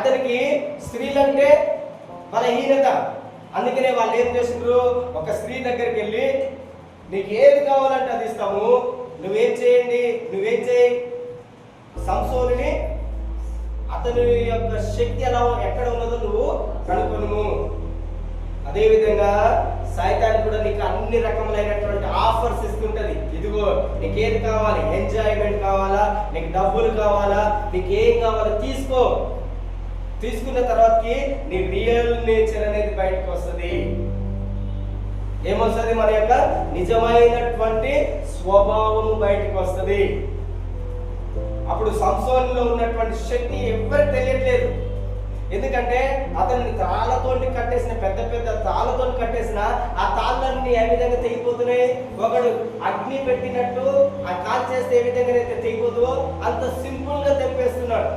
అతనికి స్త్రీలంటే బలహీనత. అందుకనే వాళ్ళు ఏం చేసిండ్రు, ఒక స్త్రీ దగ్గరికి వెళ్ళి నీకు ఏది కావాలంటే అది ఇస్తాము, నువ్వేం చేయి, సంసోనుని అతని యొక్క శక్తి ఎలా ఎక్కడ ఉన్నదో నువ్వు కనుక్కొను. అదేవిధంగా సైతాన్ కూడా నీకు అన్ని రకములైనటువంటి ఆఫర్స్ ఇస్తుంటది. ఇదిగో నీకేది కావాలి, ఎంజాయ్మెంట్ కావాలా, నీకు డబ్బులు కావాలా, నీకు ఏం కావాలో తీసుకున్న తర్వాతకి నీ రియల్ నేచర్ అనేది బయటకు వస్తుంది. ఏమొస్తుంది, మన యొక్క నిజమైనటువంటి స్వభావము బయటకు వస్తుంది. అప్పుడు సంసోనులో ఉన్నటువంటి శక్తి ఎవరికి తెలియట్లేదు. ఎందుకంటే అతన్ని తాళ్ళతోటి కట్టేసిన, పెద్ద పెద్ద తాళ్ళతో కట్టేసిన ఆ తాళ్ళన్నీ ఏ విధంగా తెగిపోతున్నాయి. ఒకడు అగ్ని పెట్టినట్టు ఆ కాల్ చేస్తే ఏ విధంగా అయితే తెగిపోతుందో అంత సింపుల్ గా తెంపేస్తున్నాడు.